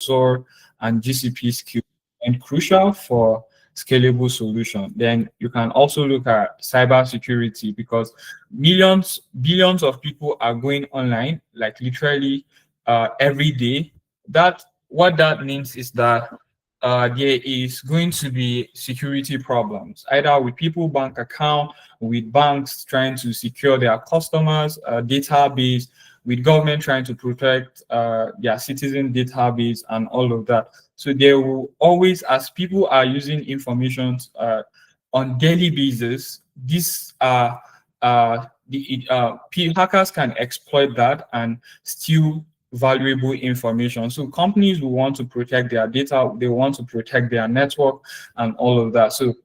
Azure and GCP skills and crucial for scalable solution. Then you can also look at cybersecurity, because billions of people are going online, like literally every day. What that means is that there is going to be security problems, either with people bank account, with banks trying to secure their customers' database, with government trying to protect their citizen database and all of that. So there will always, as people are using information on daily basis, hackers can exploit that and steal valuable information. So companies will want to protect their data, they want to protect their network and all of that. So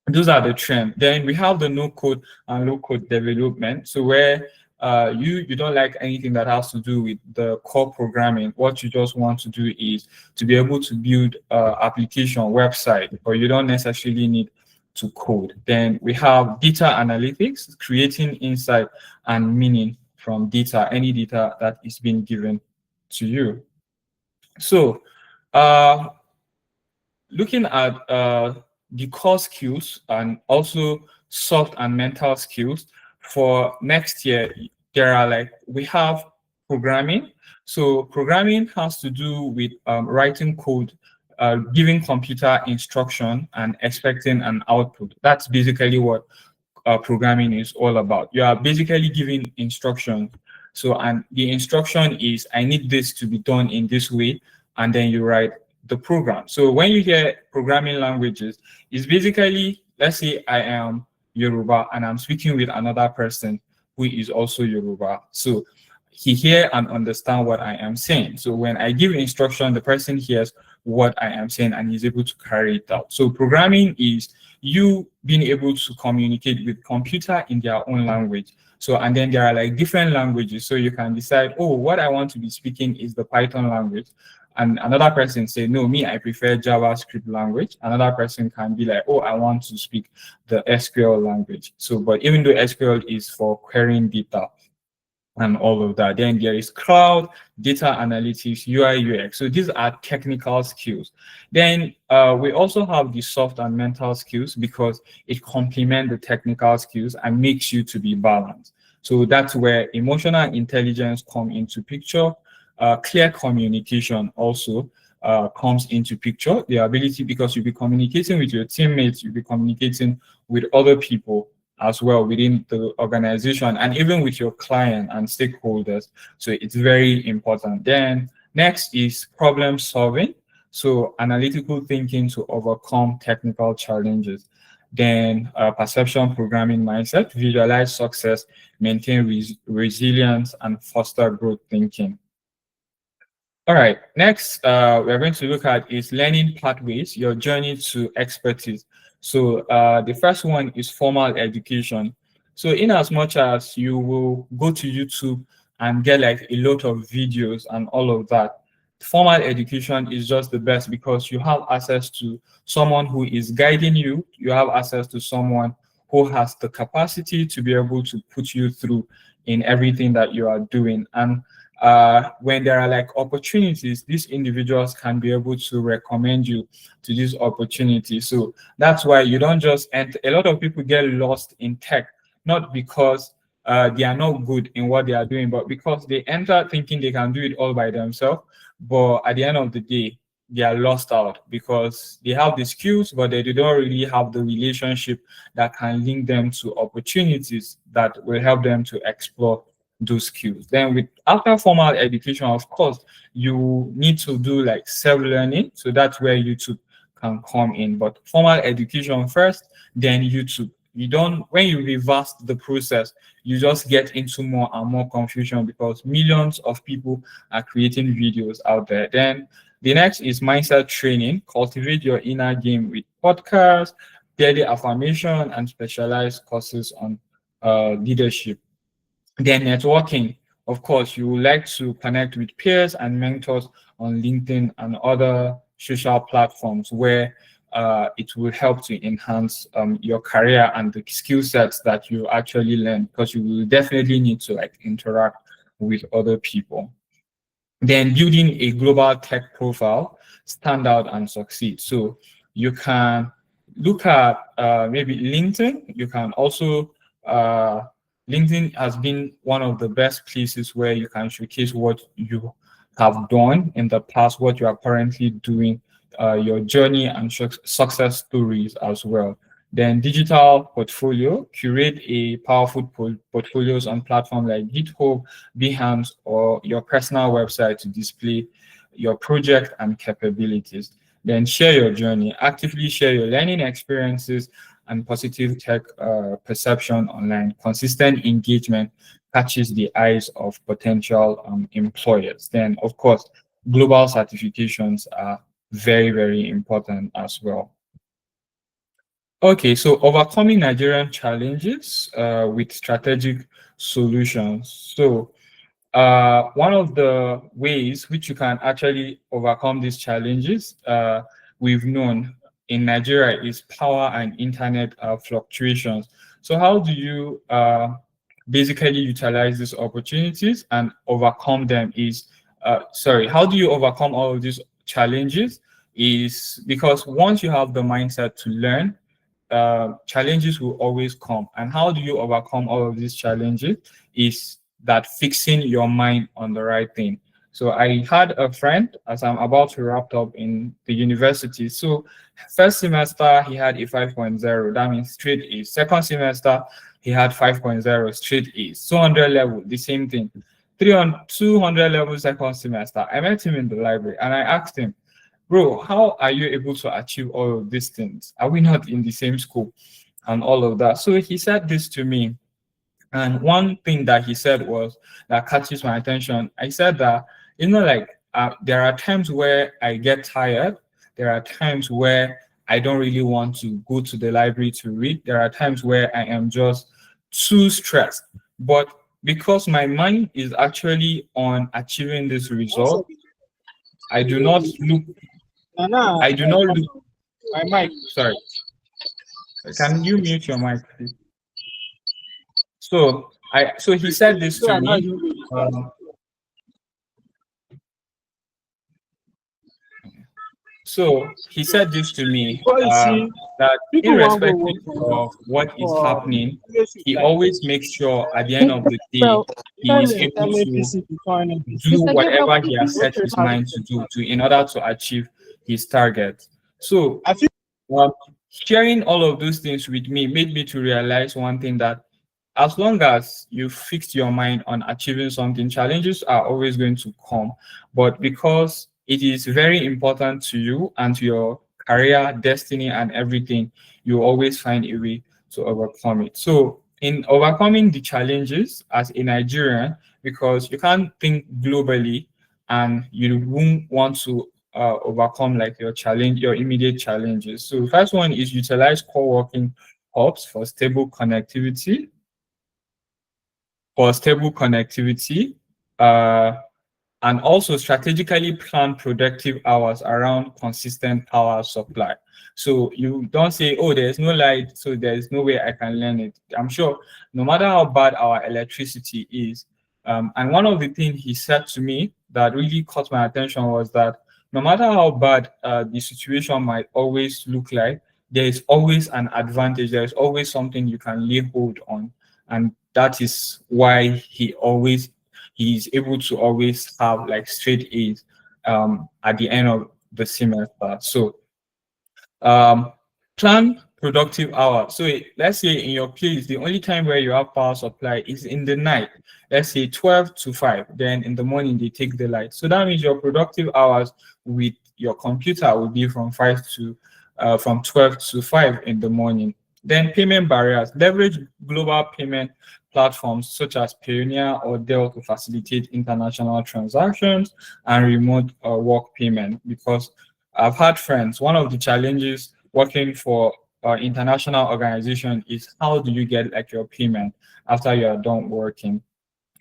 those are the trends. Then we have the no code and low code development. So where you don't like anything that has to do with the core programming. What you just want to do is to be able to build application, website, or you don't necessarily need to code. Then we have data analytics, creating insight and meaning from data, any data that is being given to you. So looking at the core skills and also soft and mental skills for next year, we have programming. So programming has to do with writing code, giving computer instruction and expecting an output. That's basically what programming is all about. You are basically giving instructions. So, and the instruction is, I need this to be done in this way, and then you write the program. So when you hear programming languages, it's basically, let's say I am Yoruba and I'm speaking with another person who is also Yoruba. So he hear and understand what I am saying. So when I give instruction, the person hears what I am saying and is able to carry it out. So programming is you being able to communicate with computer in their own language. So, and then there are like different languages. So you can decide, oh, what I want to be speaking is the Python language. And another person say, no, me, I prefer JavaScript language. Another person can be like, oh, I want to speak the SQL language. So, but even though SQL is for querying data and all of that, then there is cloud, data analytics, UI, UX. So these are technical skills. Then we also have the soft and mental skills, because it complements the technical skills and makes you to be balanced. So that's where emotional intelligence come into picture. Clear communication also comes into picture. The ability, because you'll be communicating with your teammates, you'll be communicating with other people as well within the organization, and even with your client and stakeholders. So it's very important. Then next is problem solving. So analytical thinking to overcome technical challenges. Then perception programming mindset, visualize success, maintain resilience, and foster growth thinking. All right, next we're going to look at is learning pathways, your journey to expertise. So the first one is formal education. So in as much as you will go to YouTube and get like a lot of videos and all of that, formal education is just the best, because you have access to someone who is guiding you. You have access to someone who has the capacity to be able to put you through in everything that you are doing. And when there are like opportunities, these individuals can be able to recommend you to these opportunities. So that's why you don't just enter. A lot of people get lost in tech, not because they are not good in what they are doing, but because they enter thinking they can do it all by themselves. But at the end of the day, they are lost out, because they have the skills, but they don't really have the relationship that can link them to opportunities that will help them to explore those skills. Then after formal education, of course, you need to do like self-learning. So that's where YouTube can come in. But formal education first, then YouTube. When you reverse the process, you just get into more and more confusion, because millions of people are creating videos out there. Then the next is mindset training. Cultivate your inner game with podcasts, daily affirmation, and specialized courses on leadership. Then networking. Of course, you would like to connect with peers and mentors on LinkedIn and other social platforms where it will help to enhance your career and the skill sets that you actually learn, because you will definitely need to like interact with other people. Then building a global tech profile, stand out and succeed. So you can look at maybe LinkedIn. You can also, LinkedIn has been one of the best places where you can showcase what you have done in the past, what you are currently doing, your journey and success stories as well. Then digital portfolio, curate a powerful portfolios on platform like GitHub, Behance, or your personal website to display your project and capabilities. Then share your journey, actively share your learning experiences and positive tech perception online. Consistent engagement catches the eyes of potential employers. Then, of course, global certifications are very, very important as well. Okay, so overcoming Nigerian challenges with strategic solutions. So one of the ways which you can actually overcome these challenges we've known in Nigeria is power and internet fluctuations. So how do you basically utilize these opportunities and overcome them how do you overcome all of these challenges is because once you have the mindset to learn, challenges will always come. And how do you overcome all of these challenges is that fixing your mind on the right thing. So I had a friend as I'm about to wrap up in the university. So first semester, he had a 5.0. That means straight A's. Second semester, he had 5.0 straight A's. 200 level, the same thing. 200 level second semester. I met him in the library and I asked him, bro, how are you able to achieve all of these things? Are we not in the same school and all of that? So he said this to me. And one thing that he said was that catches my attention. I said that, there are times where I get tired. There are times where I don't really want to go to the library to read. There are times where I am just too stressed. But because my mind is actually on achieving this result, I do not look my mic. Sorry. Can you mute your mic, please? So he said this to me. So he said this to me that irrespective of what is happening, he always makes sure at the end of the day he is able to do whatever he has set his mind to do in order to achieve his target. So sharing all of those things with me made me to realize one thing, that as long as you fixed your mind on achieving something, challenges are always going to come. But because it is very important to you and to your career, destiny, and everything, you always find a way to overcome it. So in overcoming the challenges as a Nigerian, because you can't think globally and you won't want to overcome like your immediate challenges. So the first one is utilize co-working hubs for stable connectivity. And also strategically plan productive hours around consistent power supply. So you don't say, oh, there's no light, so there's no way I can learn it. I'm sure no matter how bad our electricity is, and one of the things he said to me that really caught my attention was that no matter how bad the situation might always look like, there is always an advantage. There is always something you can lay hold on. And that is why he is able to always have like straight A's at the end of the semester. So plan productive hours. So let's say in your place, the only time where you have power supply is in the night. Let's say 12 to 5. Then in the morning, they take the light. So that means your productive hours with your computer will be from 12 to 5 in the morning. Then payment barriers. Leverage global payment platforms such as Payoneer or Dell to facilitate international transactions and remote work payment. Because I've had friends, one of the challenges working for international organization is how do you get like your payment after you are done working.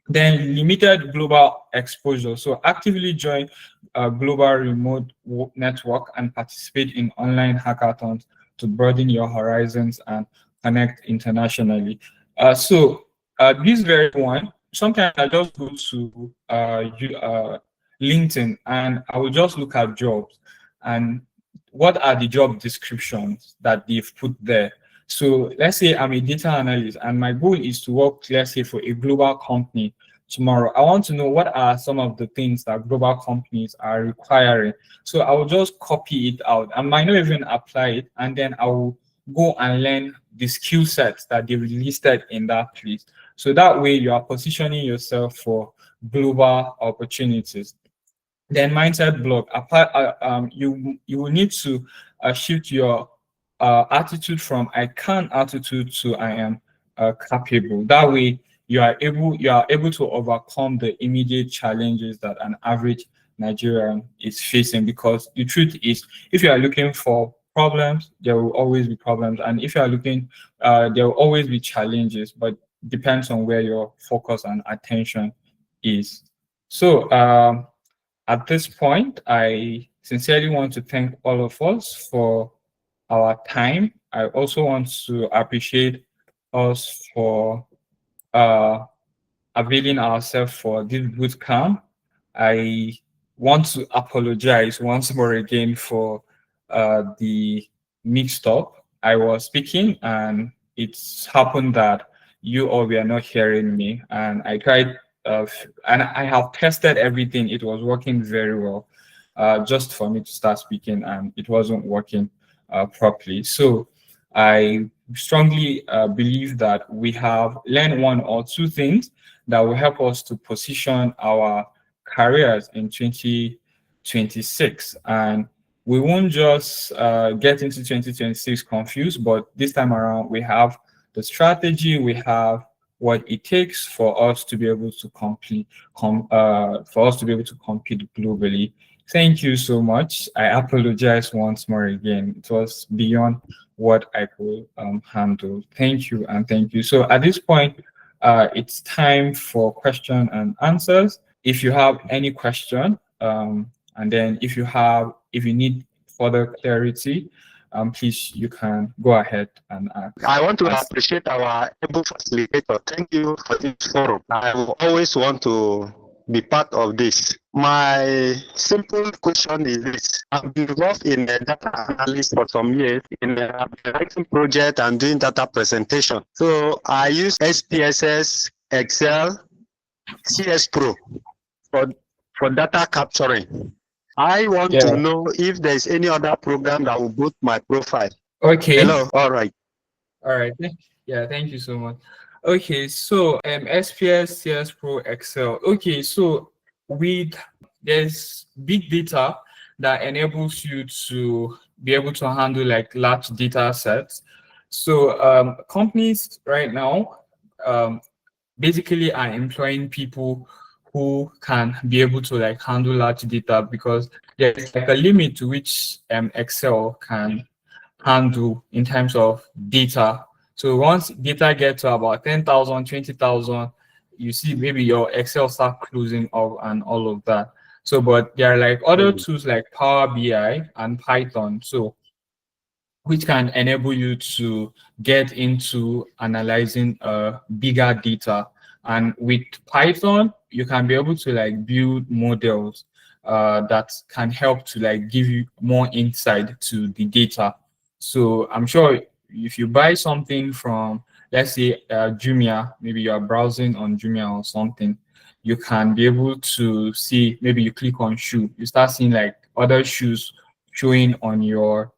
Then limited global exposure. So actively join a global remote network and participate in online hackathons to broaden your horizons and connect internationally. This very one, sometimes I just go to LinkedIn and I will just look at jobs and what are the job descriptions that they've put there. So let's say I'm a data analyst and my goal is to work, let's say, for a global company tomorrow. I want to know what are some of the things that global companies are requiring. So I will just copy it out. I might not even apply it, and then I will go and learn the skill sets that they listed in that place. So that way you are positioning yourself for global opportunities. Then mindset block. Apart, you will need to shift your attitude from I can attitude to I am capable. That way you are able to overcome the immediate challenges that an average Nigerian is facing. Because the truth is, if you are looking for problems, there will always be problems, and if you are looking, there will always be challenges. But depends on where your focus and attention is. So. At this point, I sincerely want to thank all of us for our time. I also want to appreciate us for uh, availing ourselves for this boot camp. I want to apologize once more again for the mixed up. I was speaking and it's happened that you all were not hearing me, and I tried and I have tested everything. It was working very well, just for me to start speaking, and it wasn't working properly. So I strongly believe that we have learned one or two things that will help us to position our careers in 2026. And we won't just get into 2026 confused, but this time around we have the strategy, we have what it takes for us to be able to compete globally. Thank you so much. I apologize once more again. It was beyond what I could handle. Thank you and thank you. So at this point, it's time for question and answers. If you have any question, and then if you need further clarity, please, you can go ahead and I want to appreciate our able facilitator. Thank you for this forum. I will always want to be part of this. My simple question is this. I've been involved in data analysis for some years in writing project and doing data presentation. So I use SPSS, Excel, CS Pro for data capturing. I want to know if there's any other program that will boost my profile. Okay. Hello. All right. All right. Yeah, thank you so much. Okay, so SPS, CS Pro, Excel. Okay, so there's big data that enables you to be able to handle like large data sets. So companies right now basically are employing people who can be able to like handle large data, because there's like a limit to which Excel can handle in terms of data. So once data gets to about 10,000, 20,000, you see maybe your Excel start closing up and all of that. So, but there are like other tools like Power BI and Python, so which can enable you to get into analyzing bigger data. And with Python, you can be able to like build models that can help to like give you more insight to the data. So I'm sure if you buy something from, let's say, Jumia, maybe you are browsing on Jumia or something, you can be able to see, maybe you click on shoe, you start seeing like other shoes showing on your,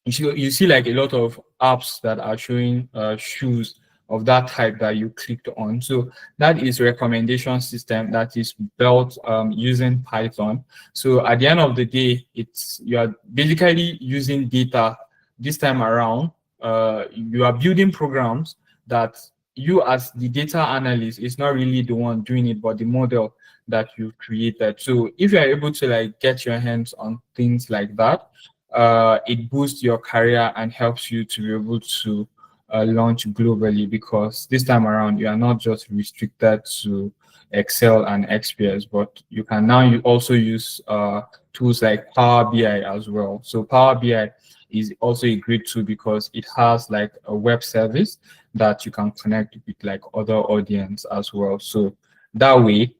you see like a lot of apps that are showing shoes of that type that you clicked on. So that is recommendation system that is built using Python. So at the end of the day, you are basically using data this time around. You are building programs that you as the data analyst is not really the one doing it, but the model that you created. So if you are able to like get your hands on things like that, it boosts your career and helps you to be able to launch globally, because this time around you are not just restricted to Excel and XPS, but you can now also use tools like Power BI as well. So Power BI is also a great tool because it has like a web service that you can connect with like other audience as well. So that way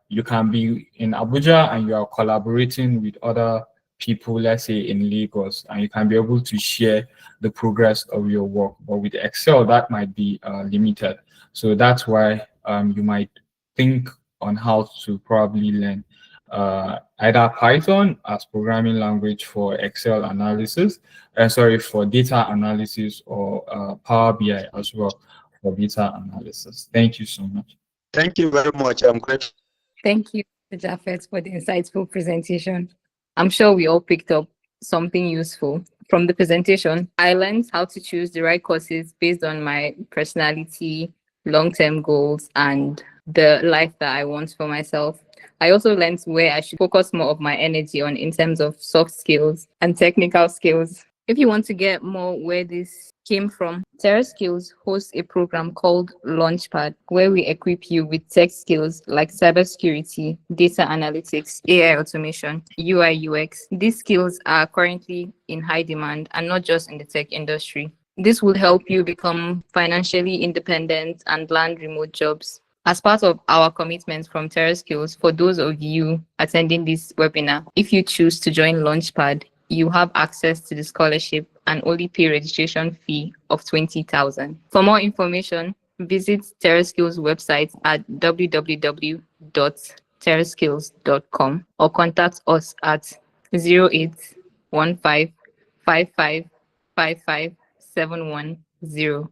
you can be in Abuja and you are collaborating with other people, let's say in Lagos, and you can be able to share the progress of your work. But with Excel, that might be limited. So that's why you might think on how to probably learn either Python as programming language for Excel analysis, for data analysis, or Power BI as well for data analysis. Thank you so much. Thank you very much. I'm grateful. Thank you, Mr. Jaffet, for the insightful presentation. I'm sure we all picked up something useful from the presentation. I learned how to choose the right courses based on my personality, long-term goals, and the life that I want for myself. I also learned where I should focus more of my energy on in terms of soft skills and technical skills. If you want to get more where this came from, TerraSkills hosts a program called Launchpad, where we equip you with tech skills like cybersecurity, data analytics, AI automation, UI UX. These skills are currently in high demand and not just in the tech industry. This will help you become financially independent and land remote jobs. As part of our commitment from TerraSkills, for those of you attending this webinar, if you choose to join Launchpad, you have access to the scholarship and only pay registration fee of 20,000. For more information, visit TerraSkills website at www.terraskills.com or contact us at 0815 55 55 710